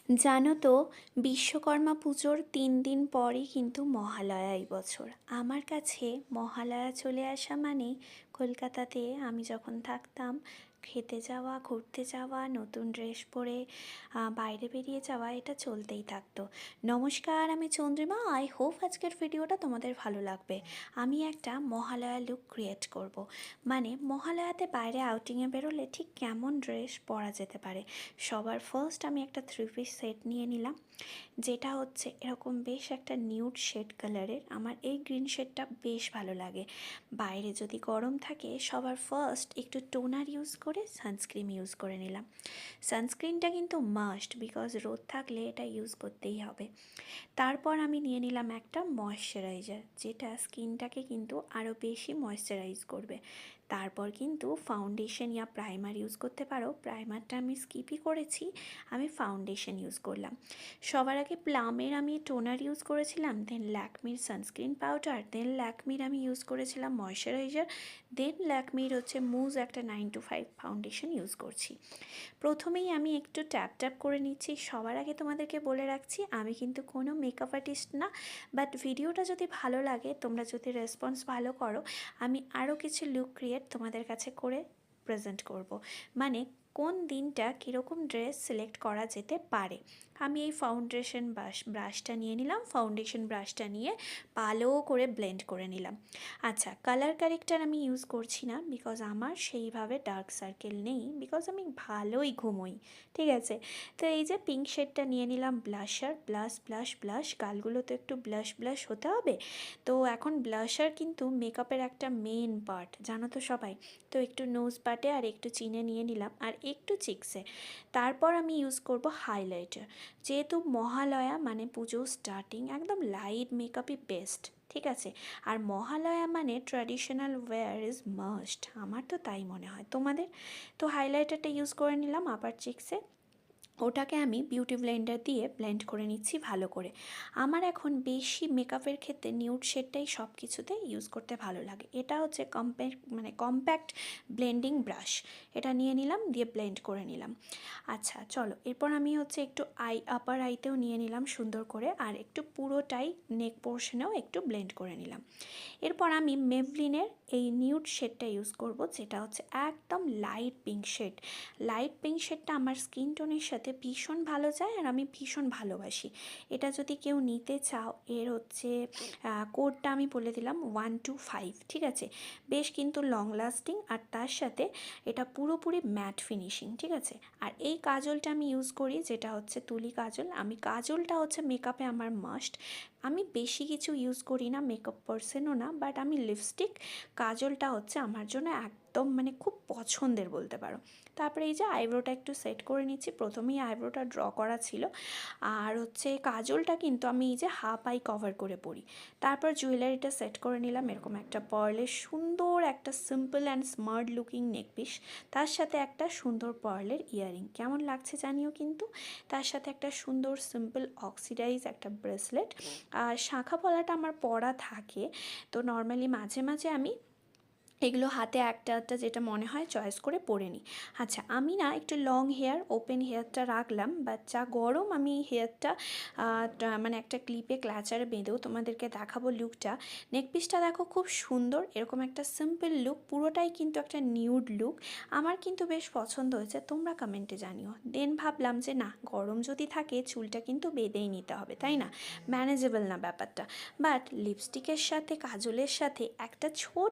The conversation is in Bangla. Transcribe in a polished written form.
জানো তো, বিশ্বকর্মা পুজোর 3 দিন পরই কিন্তু মহালয়া এই বছর। আমার কাছে মহালয়া চলে আসা মানেই কলকাতাতে আমি যখন থাকতাম, খেতে যাওয়া, ঘুরতে যাওয়া, নতুন ড্রেস পরে বাইরে বেরিয়ে যাওয়া, এটা চলতেই থাকতো। নমস্কার, আমি চন্দ্রিমা। আই হোপ আজকের ভিডিওটা তোমাদের ভালো লাগবে। আমি একটা মহালয়া লুক ক্রিয়েট করব। মানে মহালয়াতে বাইরে আউটিংয়ে বেরোলে ঠিক কেমন ড্রেস পরা যেতে পারে। সবার ফার্স্ট আমি একটা 3 পিস সেট নিয়ে নিলাম, যেটা হচ্ছে এরকম বেশ একটা নিউড শেড কালারের। আমার এই গ্রিন শেডটা বেশ ভালো লাগে। বাইরে যদি গরম থাকে, সবার ফার্স্ট একটু টোনার ইউজ করে সানস্ক্রিন ইউজ করে নিলাম। সানস্ক্রিনটা কিন্তু মাস্ট, বিকজ রোদ থাকলে এটা ইউজ করতেই হবে। তারপর আমি নিয়ে নিলাম একটা ময়শ্চারাইজার, যেটা স্কিনটাকে কিন্তু আরও বেশি ময়শ্চারাইজ করবে। তারপর কিন্তু ফাউন্ডেশন ইয়া প্রাইমার ইউজ করতে পারো। প্রাইমারটা আমি স্কিপই করেছি, আমি ফাউন্ডেশন ইউজ করলাম। সবার আগে প্লামের আমি টোনার ইউজ করেছিলাম, দেন ল্যাকমির সানস্ক্রিন পাউডার, দেন ল্যাকমির আমি ইউজ করেছিলাম ময়শ্চারাইজার, দেন ল্যাকমির হচ্ছে মুজ একটা 9to5 ফাউন্ডেশন ইউজ করছি। প্রথমেই আমি একটু ট্যাপ ট্যাপ করে নিচ্ছি। সবার আগে তোমাদেরকে বলে রাখছি, আমি কিন্তু কোনো মেকআপ আর্টিস্ট না, বাট ভিডিওটা যদি ভালো লাগে, তোমরা যদি রেসপন্স ভালো করো, আমি আরও কিছু লুক ক্রিয়েট তোমাদের কাছে করে প্রেজেন্ট করব। মানে কোন দিনটা কীরকম ড্রেস সিলেক্ট করা যেতে পারে। আমি এই ফাউন্ডেশন ব্রাশটা নিয়ে নিলাম। ফাউন্ডেশন ব্রাশটা নিয়ে ভালো করে ব্লেন্ড করে নিলাম। আচ্ছা, কালার কারেক্টার আমি ইউজ করছি না, বিকজ আমার সেইভাবে ডার্ক সার্কেল নেই, বিকজ আমি ভালোই ঘুমোই। ঠিক আছে, তো এই যে পিঙ্ক শেডটা নিয়ে নিলাম। ব্লাশার, ব্লাশ, গালগুলো তো একটু ব্লাশ হতে হবে। তো এখন ব্লাশার কিন্তু মেকআপের একটা মেন পার্ট, জানো তো সবাই। তো একটু নোজ পার্টে আর একটু চিনে নিয়ে নিলাম, আর একটু চিক্সে। তারপর আমি ইউজ করব হাইলাইটার। যেহেতু মহালয়া মানে পুজো স্টার্টিং, একদম লাইট মেকআপই বেস্ট। ঠিক আছে, আর মহালয়া মানে ট্র্যাডিশনাল ওয়্যার ইজ মাস্ট, আমার তো তাই মনে হয়। তোমাদের? তো হাইলাইটারটা ইউজ করে নিলাম আপার চিক্সে। ওটাকে আমি বিউটি ব্লেন্ডার দিয়ে ব্লেন্ড করে নিচ্ছি ভালো করে। আমার এখন বেশি মেকআপের ক্ষেত্রে নিউড শেডটাই সব কিছুতে ইউজ করতে ভালো লাগে। এটা হচ্ছে কম্প্যাক্ট ব্লেন্ডিং ব্রাশ। এটা নিয়ে নিলাম, দিয়ে ব্লেন্ড করে নিলাম। আচ্ছা চলো, এরপর আমি হচ্ছে একটু আপার আইতেও নিয়ে নিলাম সুন্দর করে, আর একটু পুরোটাই নেক পোর্শনেও একটু ব্লেন্ড করে নিলাম। এরপর আমি মেভলিনের এই নিউড শেডটা ইউজ করব, যেটা হচ্ছে একদম light pink shade. Light pink শেডটা আমার স্কিন টোনের সাথে ভীষণ ভালো যায়, আর আমি ভীষণ ভালোবাসি। এটা যদি কেউ নিতে চাও, এর হচ্ছে কোডটা আমি বলে দিলাম 125। ঠিক আছে, বেশ কিন্তু লং লাস্টিং, আর তার সাথে এটা পুরোপুরি ম্যাট ফিনিশিং। ঠিক আছে, আর এই কাজলটা আমি ইউজ করি, যেটা হচ্ছে তুলি কাজল। আমি কাজলটা হচ্ছে মেকআপে আমার মাস্ট। আমি বেশি কিছু ইউজ করি না, মেকআপ পার্সনও না, বাট আমি লিপস্টিক, কাজলটা হচ্ছে আমার জন্য একদম মানে খুব পছন্দের বলতে পারো। তারপরে এই যে আইব্রোটা একটু সেট করে নিচ্ছি। প্রথমেই আইব্রোটা ড্র করা ছিল, আর হচ্ছে কাজলটা কিন্তু আমি এই যে হাফ আই কভার করে পরি। তারপর জুয়েলারিটা সেট করে নিলাম। এরকম একটা পার্লের সুন্দর একটা simple and smart looking neckpiece, তার সাথে একটা সুন্দর পার্লের ইয়াররিং। কেমন লাগছে জানিও কিন্তু। তার সাথে একটা সুন্দর সিম্পল অক্সিডাইজ একটা ব্রেসলেট। আর শাঁখা পলাটা আমার পরা থাকে, তো নর্মালি মাঝে মাঝে আমি এগুলো হাতে একটা একটা যেটা মনে হয় চয়েস করে পরে নিই। আচ্ছা, আমি না একটু লং হেয়ার, ওপেন হেয়ারটা রাখলাম, বাট যা গরম আমি হেয়ারটা মানে একটা ক্লিপে ক্লাচারে বেঁধেও তোমাদেরকে দেখাবো লুকটা। নেকপিসটা দেখো খুব সুন্দর, এরকম একটা সিম্পল লুক, পুরোটাই কিন্তু একটা নিউড লুক। আমার কিন্তু বেশ পছন্দ হয়েছে, তোমরা কমেন্টে জানিও। দেন ভাবলাম যে না, গরম যদি থাকে চুলটা কিন্তু বেঁধেই নিতে হবে, তাই না? ম্যানেজেবল না ব্যাপারটা। বাট লিপস্টিকের সাথে কাজলের সাথে একটা ছোট